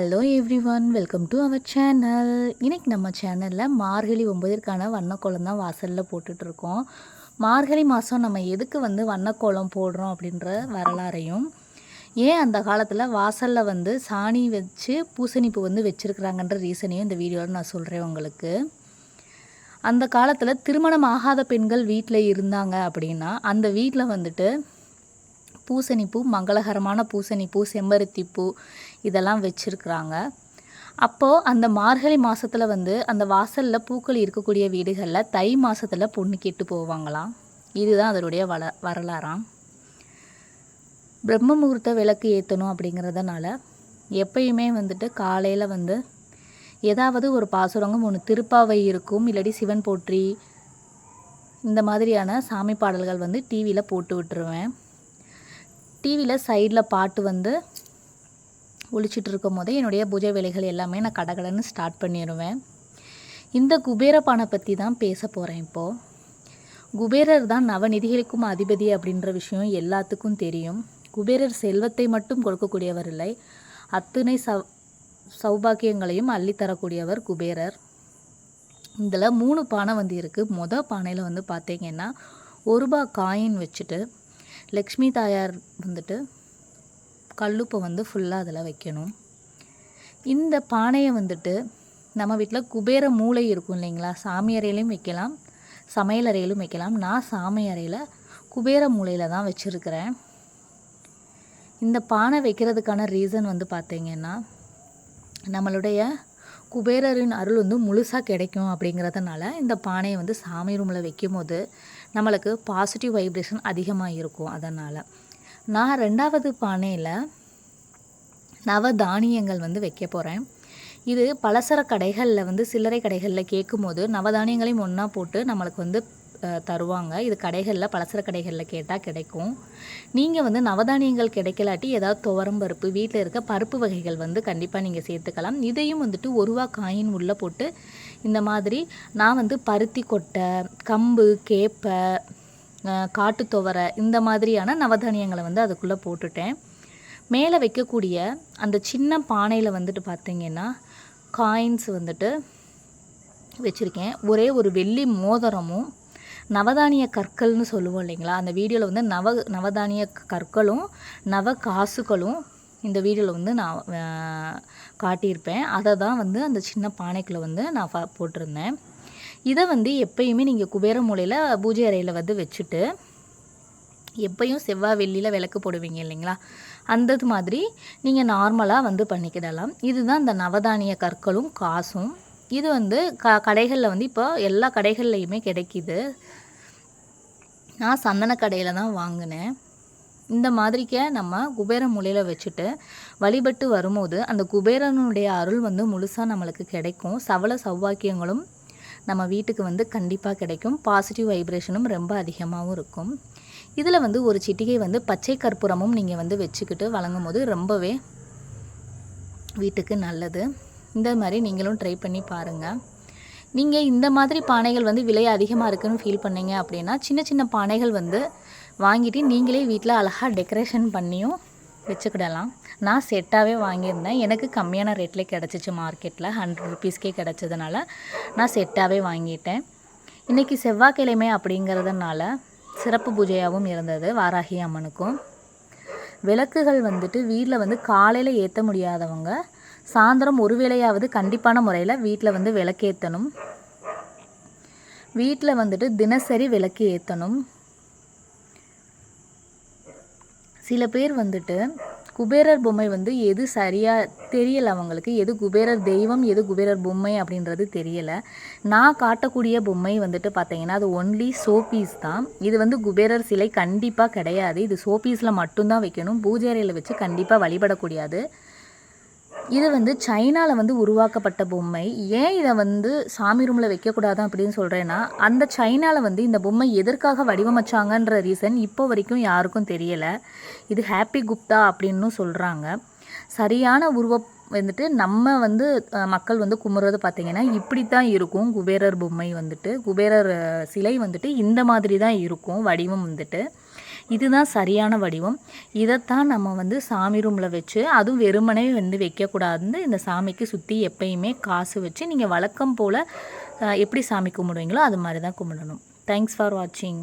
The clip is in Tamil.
Hello everyone, welcome to our channel. இன்றைக்கி நம்ம சேனலில் மார்கழி 9ற்கான வண்ணக்கோலம் தான் வாசலில் போட்டுட்ருக்கோம். மார்கழி மாதம் நம்ம எதுக்கு வண்ணக்கோலம் போடுறோம் அப்படின்ற வரலாறையும், ஏன் அந்த காலத்தில் வாசலில் சாணி வச்சு பூசணிப்பு வச்சுருக்குறாங்கன்ற ரீசனையும் இந்த வீடியோவில் நான் சொல்கிறேன் உங்களுக்கு. அந்த காலத்தில் திருமணம் ஆகாத பெண்கள் வீட்டில் இருந்தாங்க அப்படின்னா அந்த வீட்டில் பூசணிப்பூ, மங்களகரமான பூசணிப்பூ, செம்பருத்திப்பூ இதெல்லாம் வச்சுருக்குறாங்க. அப்போது அந்த மார்கழி மாதத்தில் அந்த வாசலில் பூக்கள் இருக்கக்கூடிய வீடுகளில் தை மாதத்தில் பொண்ணு கேட்டு போவாங்களாம். இதுதான் அதனுடைய வரலாறாம். பிரம்ம முகூர்த்த விளக்கு ஏற்றணும் அப்படிங்கிறதுனால எப்பயுமே காலையில் ஏதாவது ஒரு பாசுரங்கம் ஒன்று திருப்பாவை இருக்கும், இல்லாட்டி சிவன் போற்றி இந்த மாதிரியான சாமி பாடல்கள் டிவியில் போட்டு விட்டுருவேன். டிவியில் சைடில் பாட்டு ஒழிச்சிட்டு இருக்கும் போதே என்னுடைய பூஜை வேலைகள் எல்லாமே நான் கடகடன்னு ஸ்டார்ட் பண்ணிடுவேன். இந்த குபேரபானை பற்றி தான் பேச போகிறேன் இப்போது. குபேரர் தான் நவநிதிகளுக்கும் அதிபதி அப்படின்ற விஷயம் எல்லாத்துக்கும் தெரியும். குபேரர் செல்வத்தை மட்டும் கொடுக்கக்கூடியவர் இல்லை, அத்தனை சௌபாக்கியங்களையும் அள்ளித்தரக்கூடியவர் குபேரர். இதில் 3 பானை இருக்குது. மொதல் பானையில் பார்த்தீங்கன்னா 1 ரூபா காயின் வச்சுட்டு லக்ஷ்மி தாயார் கல்லுப்பை ஃபுல்லாக அதில் வைக்கணும். இந்த பானையை நம்ம வீட்டில் குபேர மூளை இருக்கும் இல்லைங்களா, சாமி அறையிலையும் வைக்கலாம், சமையல் அறையிலும் வைக்கலாம். நான் சாமி அறையில் குபேர மூளையில் தான் வச்சுருக்கிறேன். இந்த பானை வைக்கிறதுக்கான ரீசன் பார்த்தீங்கன்னா, நம்மளுடைய குபேரரின் அருள் முழுசாக கிடைக்கும் அப்படிங்கிறதுனால இந்த பானையை சாமி ரூமில் வைக்கும் போது நம்மளுக்கு பாசிட்டிவ் வைப்ரேஷன் அதிகமாக இருக்கும். அதனால் நான் 2வது பானையில் நவதானியங்கள் வைக்க போகிறேன். இது பலசர கடைகளில் சில்லறை கடைகளில் கேட்கும் போது நவதானியங்களையும் ஒன்றா போட்டு நம்மளுக்கு தருவாங்க. இது கடைகளில் பலசர கடைகளில் கேட்டால் கிடைக்கும். நீங்கள் நவதானியங்கள் கிடைக்கலாட்டி ஏதாவது துவரம்பருப்பு, வீட்டில் இருக்க பருப்பு வகைகள் கண்டிப்பாக நீங்கள் சேர்த்துக்கலாம். இதையும் 1 ரூபா காயின் உள்ளே போட்டு இந்த மாதிரி நான் பருத்தி கொட்டை, கம்பு, கேப்பை, காட்டுத்துவரை இந்த மாதிரியான நவதானியங்களை அதுக்குள்ளே போட்டுட்டேன். மேலே வைக்கக்கூடிய அந்த சின்ன பானையில் பார்த்தீங்கன்னா காயின்ஸ் வச்சுருக்கேன். ஒரே ஒரு வெள்ளி மோதிரமும் நவதானிய கற்கள்னு சொல்லுவோம் இல்லைங்களா, அந்த வீடியோவில் நவதானிய கற்களும் நவ காசுகளும் இந்த வீடியோவில் நான் காட்டியிருப்பேன். அதை தான் அந்த சின்ன பானைக்குள்ளே நான் போட்டிருந்தேன். இதை எப்பயுமே நீங்கள் குபேர மூலையில் பூஜை அறையில் வச்சுட்டு, எப்பயும் செவ்வாய் வெள்ளியில் விளக்கு போடுவீங்க இல்லைங்களா, அந்த மாதிரி நீங்கள் நார்மலாக பண்ணிக்கிடலாம். இதுதான் இந்த நவதானிய கற்களும் காசும். இது கடைகளில் இப்போ எல்லா கடைகள்லையுமே கிடைக்கிது. நான் சந்தன கடையில் தான் வாங்கினேன். இந்த மாதிரிக்க நம்ம குபேர மூலையில் வச்சுட்டு வழிபட்டு வரும்போது அந்த குபேரனுடைய அருள் முழுசாக நம்மளுக்கு கிடைக்கும். சகல சௌபாக்கியங்களும் நம்ம வீட்டுக்கு கண்டிப்பாக கிடைக்கும். பாசிட்டிவ் வைப்ரேஷனும் ரொம்ப அதிகமாகவும் இருக்கும். இதில் ஒரு சிட்டிகை பச்சை கற்பூரமும் நீங்கள் வச்சுக்கிட்டு வழங்கும் போது ரொம்பவே வீட்டுக்கு நல்லது. இந்த மாதிரி நீங்களும் ட்ரை பண்ணி பாருங்கள். நீங்கள் இந்த மாதிரி பானைகள் விலை அதிகமாக இருக்குதுன்னு ஃபீல் பண்ணீங்க அப்படின்னா சின்ன சின்ன பானைகள் வாங்கிட்டு நீங்களே வீட்டில் அழகாக டெக்கரேஷன் பண்ணியும் வச்சுக்கிடலாம். நான் செட்டாகவே வாங்கியிருந்தேன். எனக்கு கம்மியான ரேட்டில் கிடச்சிச்சு மார்க்கெட்டில். 100 ருபீஸ்க்கே கிடச்சதுனால நான் செட்டாகவே வாங்கிட்டேன். இன்றைக்கி செவ்வாய்க்கிழமை அப்படிங்கிறதுனால சிறப்பு பூஜையாகவும் இருந்தது வாராகி அம்மனுக்கும். விளக்குகள் வீட்டில் காலையில் ஏற்ற முடியாதவங்க சாயந்தரம் ஒரு வேளையாவது கண்டிப்பான முறையில் வீட்டில் விளக்கேற்றணும். வீட்டில் தினசரி விளக்கு ஏற்றணும். சில பேர் குபேரர் பொம்மை எது சரியாக தெரியலை அவங்களுக்கு, எது குபேரர் தெய்வம் எது குபேரர் பொம்மை அப்படின்றது தெரியலை. நான் காட்டக்கூடிய பொம்மை பார்த்தீங்கன்னா அது ஒன்லி ஷோபீஸ் தான். இது குபேரர் சிலை கண்டிப்பாக கிடையாது. இது ஷோபீஸில் மட்டும்தான் வைக்கணும். பூஜை அறையில் வச்சு கண்டிப்பாக வழிபடக்கூடியது. இது சைனாவில் உருவாக்கப்பட்ட பொம்மை. ஏன் இதை சாமி ரூமில் வைக்கக்கூடாது அப்படின்னு சொல்கிறேன்னா, அந்த சைனாவில் இந்த பொம்மை எதற்காக வடிவமைச்சாங்கன்ற ரீசன் இப்போ வரைக்கும் யாருக்கும் தெரியலை. இது ஹாப்பி குப்தா அப்படின்னு சொல்கிறாங்க. சரியான உருவம் நம்ம மக்கள் கும்பிட்றது பார்த்திங்கன்னா இப்படி தான் இருக்கும். குபேரர் பொம்மை குபேரர் சிலை இந்த மாதிரி தான் இருக்கும் வடிவம். இதுதான் சரியான வடிவம். இதைத்தான் நம்ம வந்து சாமி ரூமில் வச்சு, அதுவும் வெறுமனே வந்து வைக்கக்கூடாதுன்னு இந்த சாமிக்கு சுற்றி எப்பயுமே காசு வச்சு நீங்கள் வழக்கம் போல் எப்படி சாமி கும்பிடுவீங்களோ அது மாதிரி தான் கும்பிடணும். தேங்க்ஸ் ஃபார் வாட்சிங்.